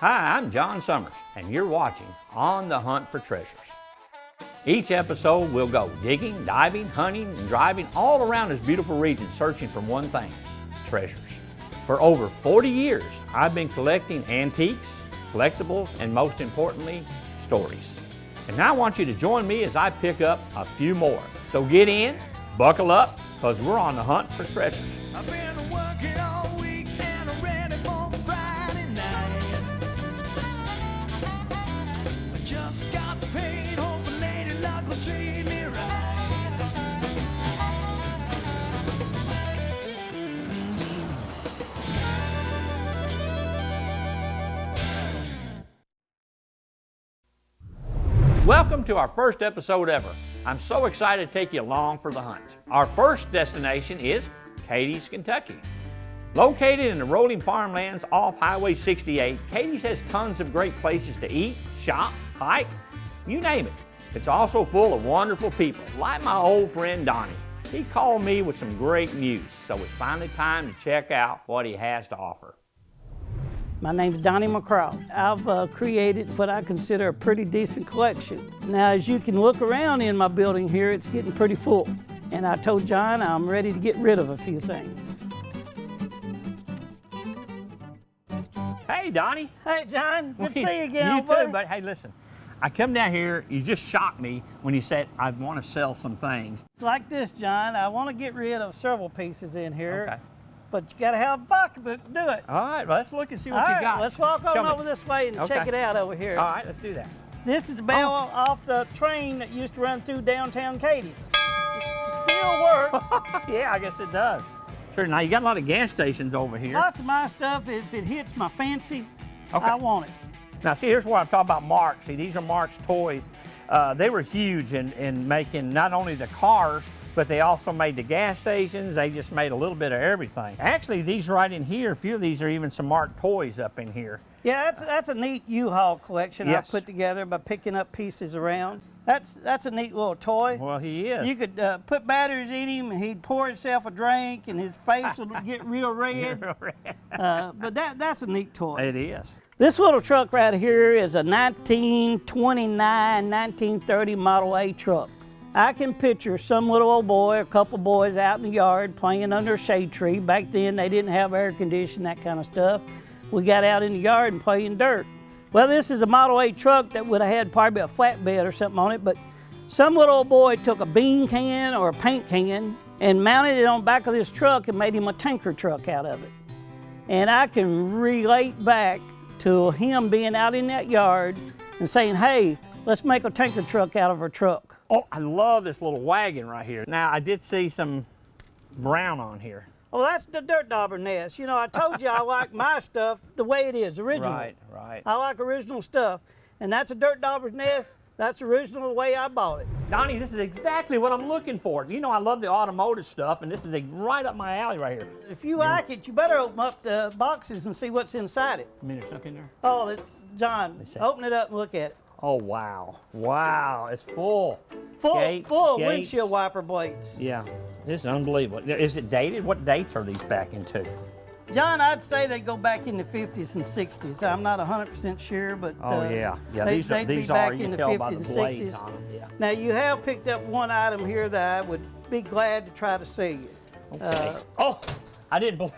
Hi, I'm John Summers, and you're watching On the Hunt for Treasures. Each episode we'll go digging, diving, hunting, and driving all around this beautiful region searching for one thing, treasures. For over 40 years, I've been collecting antiques, collectibles, and most importantly, stories. And now I want you to join me as I pick up a few more. So get in, buckle up, because we're on the hunt for treasures. I've been working all week and I'm ready for Friday night. I just got paid, hoping Lady Luck will treat me right. Welcome to our first episode ever. I'm so excited to take you along for the hunt. Our first destination is Cadiz, Kentucky. Located in the rolling farmlands off Highway 68, Cadiz has tons of great places to eat, shop, hike, you name it. It's also full of wonderful people, like my old friend Donnie. He called me with some great news, so it's finally time to check out what he has to offer. My name is Donnie McCraw. I've created what I consider a pretty decent collection. Now, as you can look around in my building here, it's getting pretty full. And I told John I'm ready to get rid of a few things. Hey, Donnie. Hey, John, good to see you again. You old buddy. too, but hey, listen. I come down here, you just shocked me when you said I want to sell some things. It's like this, John. I want to get rid of several pieces in here. Okay. But you got to have a pocketbook to do it. All right, well, let's look and see what All you right, got. let's walk on Show me. over this way and check Okay. it out over here. All right, let's do that. This is the bell off the train that used to run through downtown Cadiz. Still works. Yeah, I guess it does. Sure, now you got a lot of gas stations over here. Lots of my stuff, if it hits my fancy, Okay. I want it. Now, see, here's what I'm talking about Marks. See, these are Marks toys. They were huge in making not only the cars, but they also made the gas stations. They just made a little bit of everything. Actually, these right in here, a few of these are even some Mark toys up in here. Yeah, that's a neat U-Haul collection Yes. I put together by picking up pieces around. That's a neat little toy. Well, he is. You could put batteries in him, and he'd pour himself a drink, and his face would get real red. But that's a neat toy. It is. This little truck right here is a 1929, 1930 Model A truck. I can picture some little old boy, a couple boys out in the yard playing under a shade tree. Back then they didn't have air conditioning, that kind of stuff. We got out in the yard and played in dirt. Well, this is a Model A truck that would have had probably a flatbed or something on it, but some little old boy took a bean can or a paint can and mounted it on the back of this truck and made him a tanker truck out of it. And I can relate back to him being out in that yard and saying, hey, let's make a tanker truck out of our truck. Oh, I love this little wagon right here. Now, I did see some brown on here. Well, that's the dirt dauber nest. You know, I told you I like my stuff the way it is, original. Right, right. I like original stuff. And that's a dirt dauber's nest. That's original the way I bought it. Donnie, this is exactly what I'm looking for. You know, I love the automotive stuff, and this is right up my alley right here. If you like it, you better open up the boxes and see what's inside it. I mean, there's stuff in there. Oh, it's, John, see. open it up and look at it. Oh, wow. Wow, it's full. Full Gates, of gates. windshield wiper blades. Yeah, this is unbelievable. Is it dated? What dates are these back into? John, I'd say they go back in the 50s and 60s. I'm not 100% sure, but Oh, yeah. Yeah, they'd these be are, back you in can the tell by 50s the and blades 60s. on them. Yeah. Now, you have picked up one item here that I would be glad to try to see you. Okay. Oh, I didn't believe.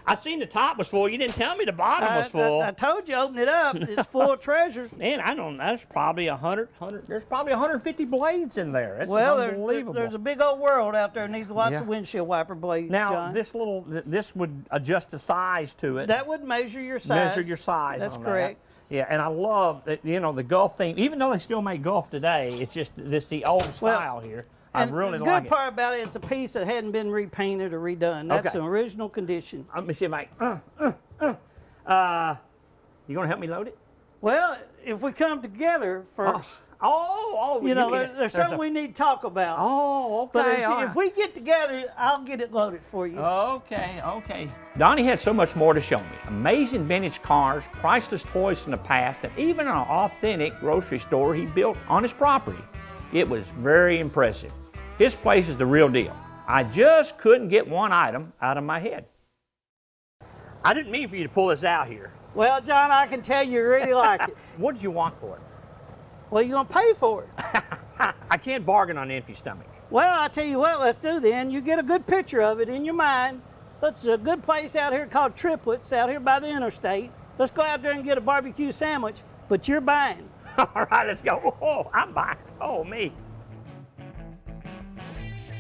I seen the top was full. You didn't tell me the bottom was full. I told you, open it up. It's full of treasures. Man, I don't know. There's probably 100, there's probably 150 blades in there. It's Well, unbelievable. there's a big old world out there and needs lots Yeah. of windshield wiper blades, Now, John. this would adjust the size to it. That would measure your size. Measure your size. That's on correct. That. Yeah, and I love that. You know, the Gulf theme. Even though they still make Gulf today, it's just the old style here. I And really the like good it. part about it, it's a piece that hadn't been repainted or redone. That's Okay. an original condition. Let me see if I. You gonna help me load it? Well, if we come together first, You you know, mean- there's something we need to talk about. Oh, okay. But all if right. we get together, I'll get it loaded for you. Okay, okay. Donnie had so much more to show me. Amazing vintage cars, priceless toys from the past, and even an authentic grocery store he built on his property. It was very impressive. His place is the real deal. I just couldn't get one item out of my head. I didn't mean for you to pull this out here. Well, John, I can tell you really like it. What did you want for it? Well, you gonna pay for it? I can't bargain on an empty stomach. Well, I tell you what, let's do then. You get a good picture of it in your mind. Let's a good place out here called Triplets, out here by the interstate. Let's go out there and get a barbecue sandwich, but you're buying. All right, let's go. Oh, I'm buying. Oh, me.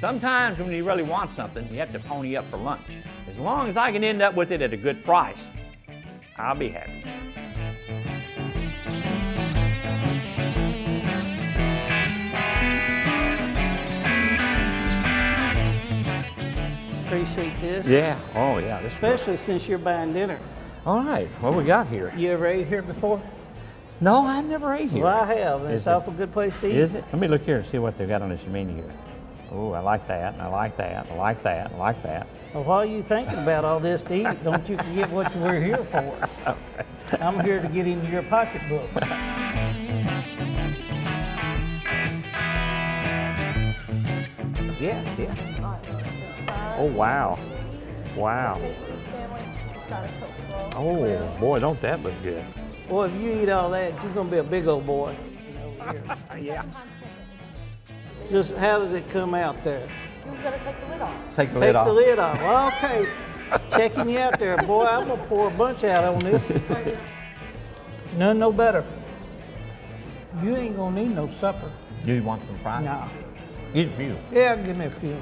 Sometimes when you really want something, you have to pony up for lunch. As long as I can end up with it at a good price, I'll be happy. Appreciate this. Yeah. Oh, yeah. This Especially since you're buying dinner. All right. What we got here? You ever ate here before? No, I never ate here. Well, I have, and Is it's it? awful good place to eat. Is it? Let me look here and see what they've got on this menu here. Oh, I like that, and I like that, I like that, I like that. Well, while you thinking about all this to eat, don't you forget what we're here for. Okay. I'm here to get into your pocketbook. Yeah, yeah. Oh, wow. Wow. Oh, boy, don't that look good. Boy, if you eat all that, you're gonna be a big old boy. Yeah. Just how does it come out there? You gotta take the lid off. Take the Take lid off. the lid off. Well, okay. Checking you out there, boy. I'm gonna pour a bunch out on this. None no better. You ain't gonna need no supper. You want some fries? No. Eat a few. Yeah, give me a few.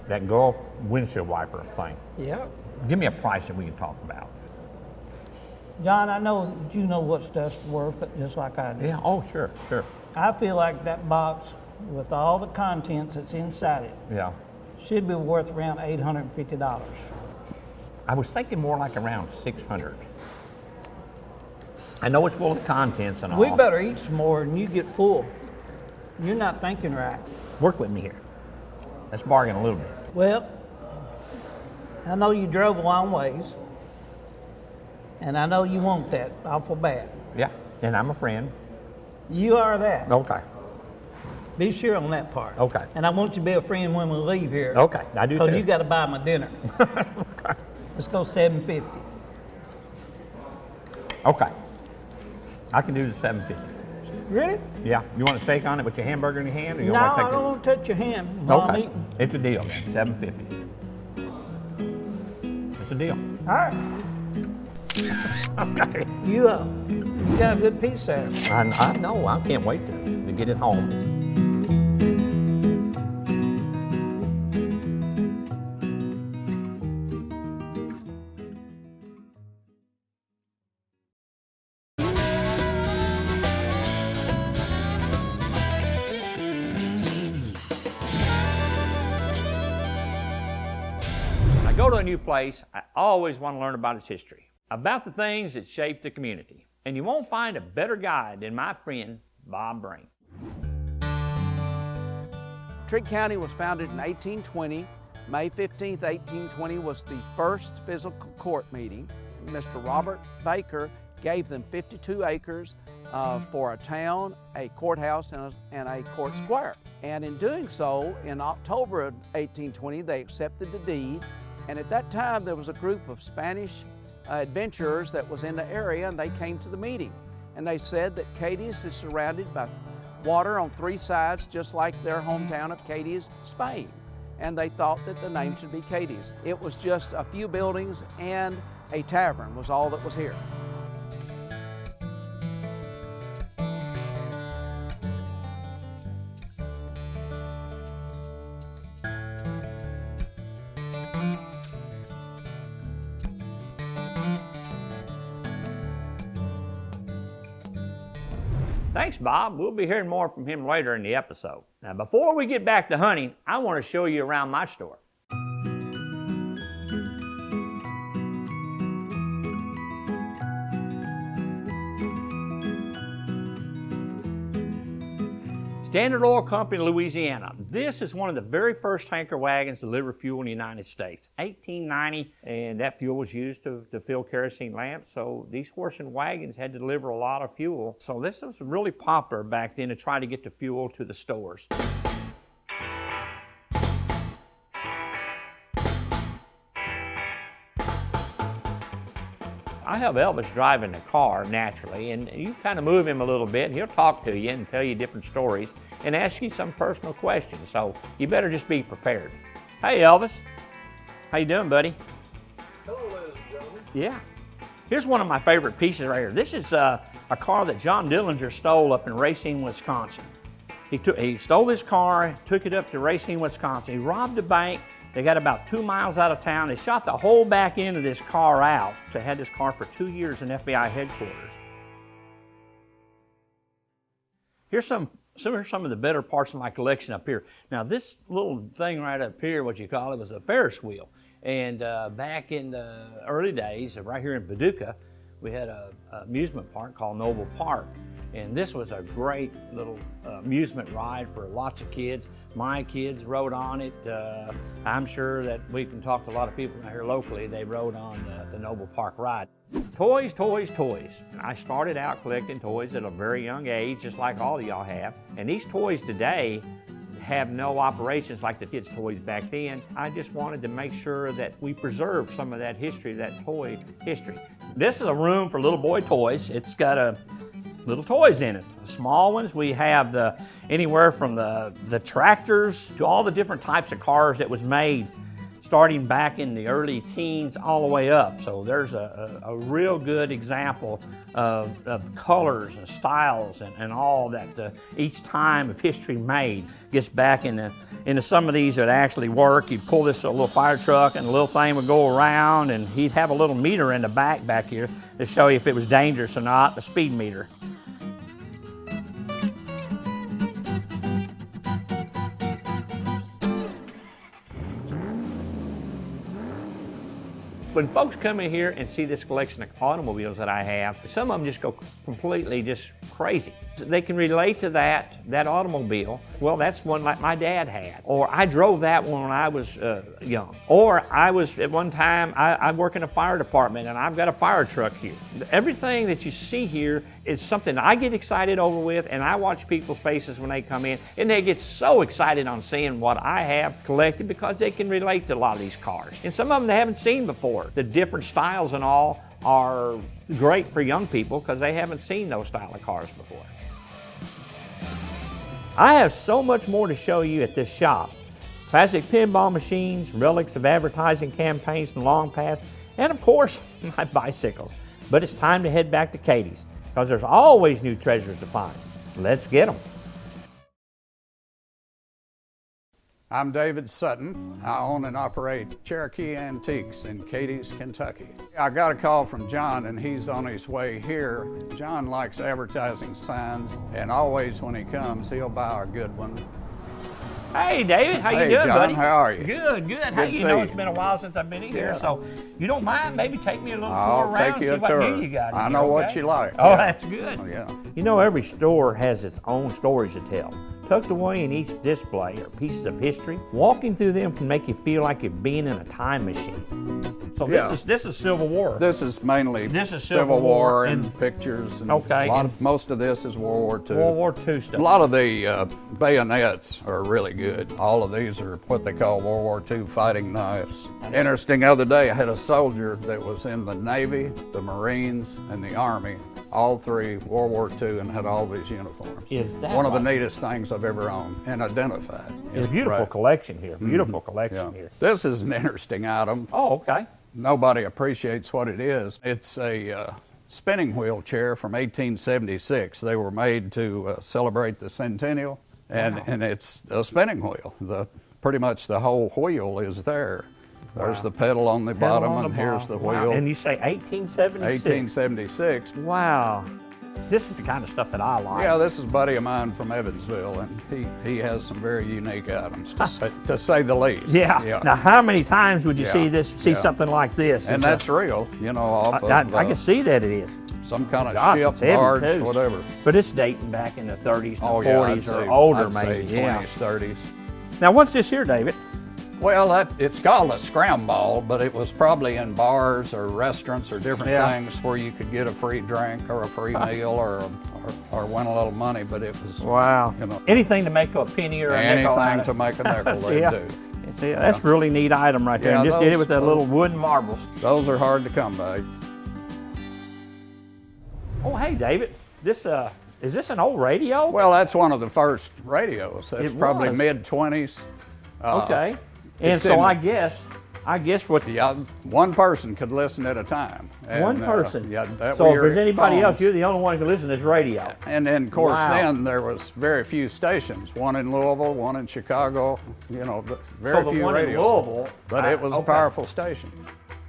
That Gulf windshield wiper thing. Yeah. Give me a price that we can talk about. John, I know that you know what stuff's worth, just like I do. Yeah, oh, sure, sure. I feel like that box, with all the contents that's inside it, Yeah. should be worth around $850. I was thinking more like around 600. I know it's full of contents and all. We better eat some more and you get full. You're not thinking right. Work with me here. Let's bargain a little bit. Well, I know you drove a long ways, and I know you want that awful bad. Yeah, and I'm a friend. You are that. Okay. Be sure on that part. Okay. And I want you to be a friend when we leave here. Okay, I do Because too. you got to buy my dinner. Okay. Let's go $750. Okay. I can do the 750. Really? Yeah. You want to shake on it with your hamburger in your hand, or you No, want to I take don't want to touch your hand while I'm Okay. eating. It's a deal then. 750. It's a deal. All right. Okay. You got a good piece there. I know. I can't wait to get it home. I go to a new place, I always want to learn about its history, about the things that shape the community. And you won't find a better guide than my friend, Bob Brain. Trigg County was founded in 1820. May 15, 1820 was the first physical court meeting. Mr. Robert Baker gave them 52 acres for a town, a courthouse, and a court square. And in doing so, in October of 1820, they accepted the deed. And at that time, there was a group of Spanish adventurers that was in the area, and they came to the meeting. And they said that Cadiz is surrounded by water on three sides, just like their hometown of Cadiz, Spain. And they thought that the name should be Cadiz. It was just a few buildings and a tavern was all that was here. Thanks, Bob. We'll be hearing more from him later in the episode. Now, before we get back to hunting, I want to show you around my store. Standard Oil Company, Louisiana. This is one of the very first tanker wagons to deliver fuel in the United States. 1890, and that fuel was used to fill kerosene lamps, so these horse and wagons had to deliver a lot of fuel. So this was really popular back then to try to get the fuel to the stores. I have Elvis driving the car naturally, and you kind of move him a little bit, and he'll talk to you and tell you different stories and ask you some personal questions. So you better just be prepared. Hey, Elvis. How you doing, buddy? Hello, ladies and gentlemen. Yeah. Here's one of my favorite pieces right here. This is a car that John Dillinger stole up in Racine, Wisconsin. He stole this car, took it up to Racine, Wisconsin. He robbed a bank. They got about 2 miles out of town. They shot the whole back end of this car out. They had this car for 2 years in FBI headquarters. Here's some of the better parts of my collection up here. Now this little thing right up here, what you call it, was a Ferris wheel. And back in the early days, right here in Paducah, we had an amusement park called Noble Park. And this was a great little amusement ride for lots of kids. My kids rode on it. I'm sure that we can talk to a lot of people here locally. They rode on the Noble Park ride. Toys, toys, toys. I started out collecting toys at a very young age, just like all of y'all have. And these toys today have no operations like the kids' toys back then. I just wanted to make sure that we preserve some of that history, that toy history. This is a room for little boy toys. It's got little toys in it. The small ones, we have anywhere from the tractors to all the different types of cars that was made starting back in the early teens all the way up. So there's a real good example of colors and styles and all that each time of history made gets back into some of these that actually work. You'd pull this little fire truck and the little thing would go around, and he'd have a little meter in the back here to show you if it was dangerous or not, the speed meter. When folks come in here and see this collection of automobiles that I have, some of them just go completely just crazy. They can relate to that automobile. Well, that's one like my dad had. Or I drove that one when I was young. Or I was, at one time, I work in a fire department and I've got a fire truck here. Everything that you see here is something I get excited over with, and I watch people's faces when they come in, and they get so excited on seeing what I have collected because they can relate to a lot of these cars. And some of them they haven't seen before. The different styles and all are great for young people because they haven't seen those style of cars before. I have so much more to show you at this shop. Classic pinball machines, relics of advertising campaigns and long past, and of course, my bicycles. But it's time to head back to Katie's because there's always new treasures to find. Let's get them. I'm David Sutton. I own and operate Cherokee Antiques in Cadiz, Kentucky. I got a call from John and he's on his way here. John likes advertising signs, and always when he comes, he'll buy a good one. Hey David, how you Hey, doing, John, buddy? how are you? Good, good. How Good to you know see it's you. been a while since I've been in here, Yeah. so you don't mind maybe take me a little tour I'll around, take you see a what tour. new you got. in I here, know what okay? you like. Oh, Yeah. that's good. Oh, yeah. You know, every store has its own stories to tell. Tucked away in each display are pieces of history. Walking through them can make you feel like you're being in a time machine. So Yeah. this is Civil War. This is mainly This is Civil War and pictures. And Okay, most of this is World War II. World War II stuff. A lot of the bayonets are really good. All of these are what they call World War II fighting knives. Interesting, the other day I had a soldier that was in the Navy, the Marines, and the Army, all three World War II, and had all these uniforms. Is that one of the right? neatest things I've ever owned and identified. It's a beautiful Right. collection here. Beautiful collection Yeah. here. This is an interesting item. Oh, okay. Nobody appreciates what it is. It's a spinning wheel chair from 1876. They were made to celebrate the centennial, and it's a spinning wheel. Pretty much the whole wheel is there. There's the pedal on the bottom, on the and here's the bottom. Wow. wheel. And you say 1876? 1876. Wow. This is the kind of stuff that I like. Yeah, this is a buddy of mine from Evansville, and he has some very unique items, to say the least. Yeah. Now, how many times would you Yeah. see Yeah. something like this? And It's that's real, off of I can see that it is. some kind of Gosh, ship, it's heavy, barge, too. whatever. But it's dating back in the 30s and Oh, yeah, 40s I'd or say- older, I'd maybe. say Yeah. 20s, 30s. Now, what's this here, David? Well, it's called a scram ball, but it was probably in bars or restaurants or different Yeah. things where you could get a free drink or a free meal or win a little money, but it was Wow. You know. Anything to make a penny or a nickel out anything of to it. make a nickel they Yeah. do. Yeah, that's a really neat item right there. Yeah, And just did it those- with the little wooden marbles. Those are hard to come by. Oh, hey, David. This is this an old radio? Well, that's one of the first radios. That's It probably was. mid-20s. Okay. And it's so in- I guess what Yeah, one person could listen at a time. And, one person. yeah, that so were if your there's anybody else, phones. you're the only one who can listen to this radio. And then, of course, Wow. then there was very few stations. One in Louisville, one in Chicago. You know, very So the few one radios. in Louisville. But it was a okay. powerful station.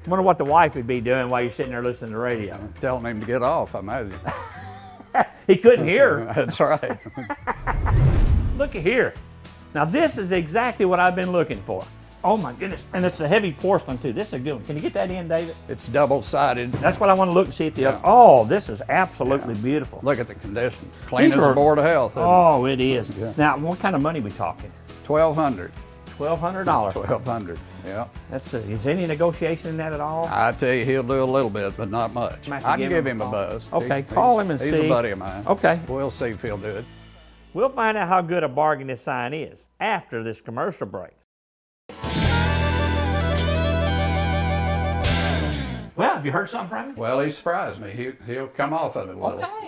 Wonder what the wife would be doing while you're sitting there listening to the radio. Telling him to get off, I imagine. He couldn't hear. That's right. Look at here. Now this is exactly what I've been looking for. Oh my goodness. And it's a heavy porcelain too. This is a good one. Can you get that in, David? It's double-sided. That's what I want to look and see if the Yeah. other. Oh, this is absolutely beautiful. Look at the condition. Clean These as are- a board of health. Isn't Oh, it is. Yeah. Now, what kind of money we talking? it? $1,200. $1,200. $1,200. Yeah. That's is any negotiation in that at all? I tell you, he'll do a little bit, but not much. Might have to I can give give him him a a call. buzz. Okay, He's- call him and he's see. a buddy of mine. Okay. We'll see if he'll do it. We'll find out how good a bargain this sign is after this commercial break. Well, have you heard something from him? Well, he surprised me. He'll come off of it a little. Okay.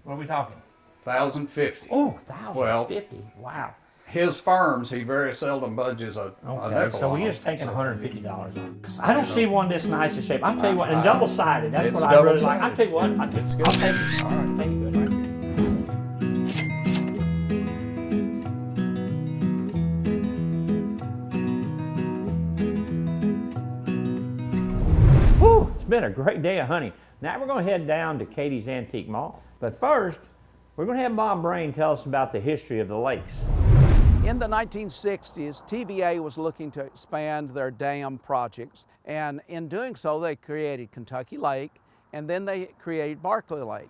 What are we talking? 1,050. Oh, 1,050. Wow. His firms, he very seldom budges a Okay, nickel so on we're them. just taking $150 off. I don't see one this nice in shape. I'll tell you what, and double-sided. That's It's what I really like. double-sided. I'll tell you what, I'll take it. All right, thank you. Whew, it's been a great day of hunting. Now we're going to head down to Katie's Antique Mall. But first, we're going to have Bob Brain tell us about the history of the lakes. In the 1960s, TVA was looking to expand their dam projects, and in doing so, they created Kentucky Lake, and then they created Barkley Lake.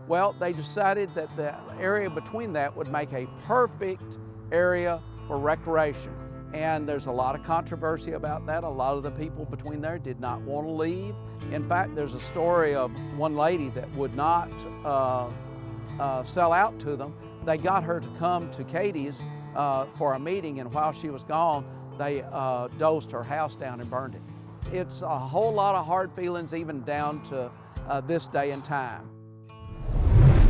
Well, they decided that the area between that would make a perfect area for recreation. And there's a lot of controversy about that. A lot of the people between there did not want to leave. In fact, there's a story of one lady that would not sell out to them. They got her to come to Katie's for a meeting, and while she was gone, they dozed her house down and burned it. It's a whole lot of hard feelings even down to this day and time.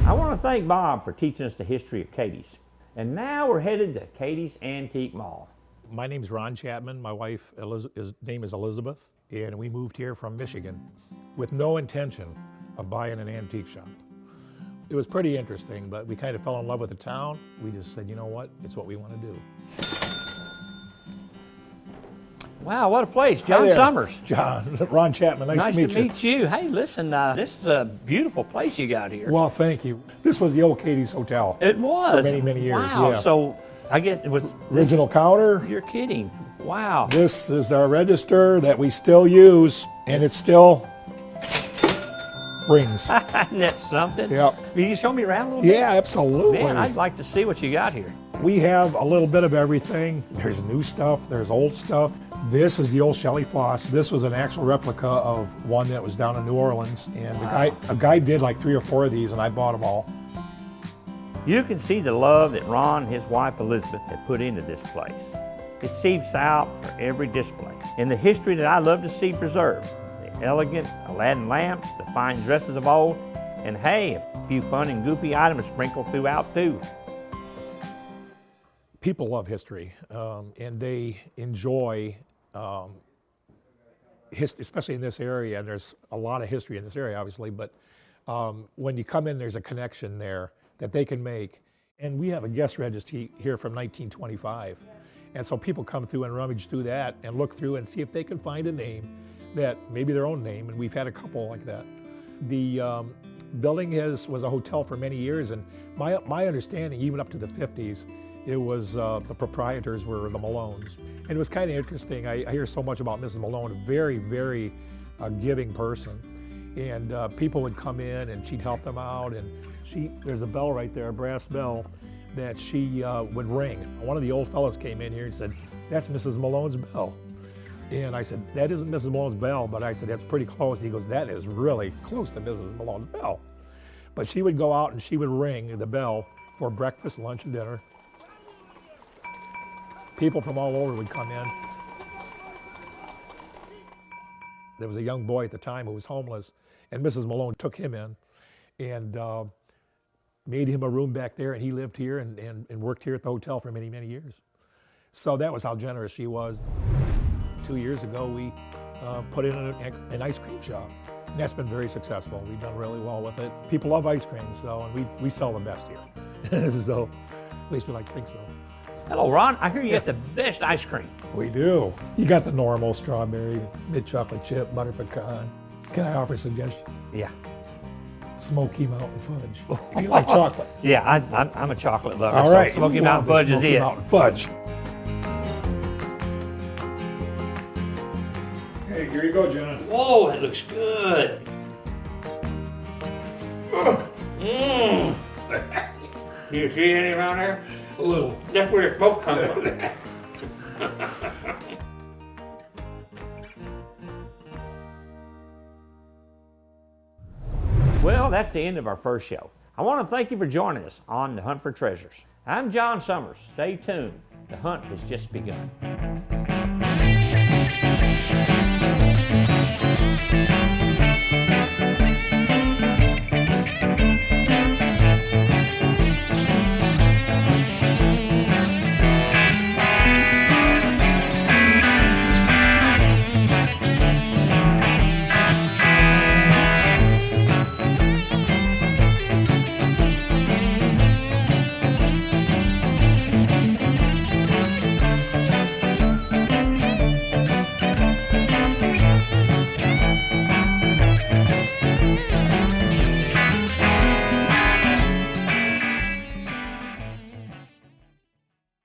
I want to thank Bob for teaching us the history of Katie's. And now we're headed to Katie's Antique Mall. My name's Ron Chapman. My wife, his name is Elizabeth, and we moved here from Michigan with no intention of buying an antique shop. It was pretty interesting, but we kind of fell in love with the town. We just said, you know what, it's what we want to do. Wow, what a place. John Hi there. Summers. John, Ron Chapman, nice to meet you. Hey, listen, this is a beautiful place you got here. Well, thank you. This was the old Katie's Hotel. It was. For many, many years, Wow, yeah. so I guess it was, Original counter. you're kidding. Wow. This is our register that we still use, and it still rings. Isn't that something? Yep. Will you show me around a little bit? Yeah, absolutely. Man, I'd like to see what you got here. We have a little bit of everything. There's new stuff, there's old stuff. This is the old Shelley Foss. This was an actual replica of one that was down in New Orleans. And a guy did like 3 or 4 of these, and I bought them all. You can see the love that Ron and his wife Elizabeth have put into this place. It seeps out for every display. And the history that I love to see preserved, the elegant Aladdin lamps, the fine dresses of old, and hey, a few fun and goofy items sprinkled throughout too. People love history, and they enjoy, especially in this area, and there's a lot of history in this area, obviously, but when you come in, there's a connection there that they can make. And we have a guest registry here from 1925. And so people come through and rummage through that and look through and see if they can find a name that maybe their own name, and we've had a couple like that. The building was a hotel for many years, and my understanding, even up to the 50s, it was the proprietors were the Malones. And it was kind of interesting. I hear so much about Mrs. Malone, a very, very giving person. And people would come in and she'd help them out, and there's a bell right there, a brass bell, that she would ring. One of the old fellas came in here and said, "That's Mrs. Malone's bell." And I said, "That isn't Mrs. Malone's bell," but I said, "That's pretty close." And he goes, "That is really close to Mrs. Malone's bell." But she would go out and she would ring the bell for breakfast, lunch, and dinner. People from all over would come in. There was a young boy at the time who was homeless, and Mrs. Malone took him in. and made him a room back there, and he lived here and worked here at the hotel for many, many years. So that was how generous she was. 2 years ago, we put in an ice cream shop. And that's been very successful. We've done really well with it. People love ice cream, so, and we sell the best here. So, at least we like to think so. Hello, Ron. I hear you got the best ice cream. We do. You got the normal strawberry, mid chocolate chip, butter pecan. Can I offer a suggestion? Yeah. Smoky Mountain Fudge. You like chocolate? Yeah, I'm a chocolate lover. All so right. Smoky you Mountain want the Fudge is Smoky it. Mountain Fudge. Hey, here you go, John. Whoa, it looks good. Mmm. Do you see any around there? A little. That's where the smoke comes from. Well, that's the end of our first show. I want to thank you for joining us on The Hunt for Treasures. I'm John Summers. Stay tuned. The hunt has just begun.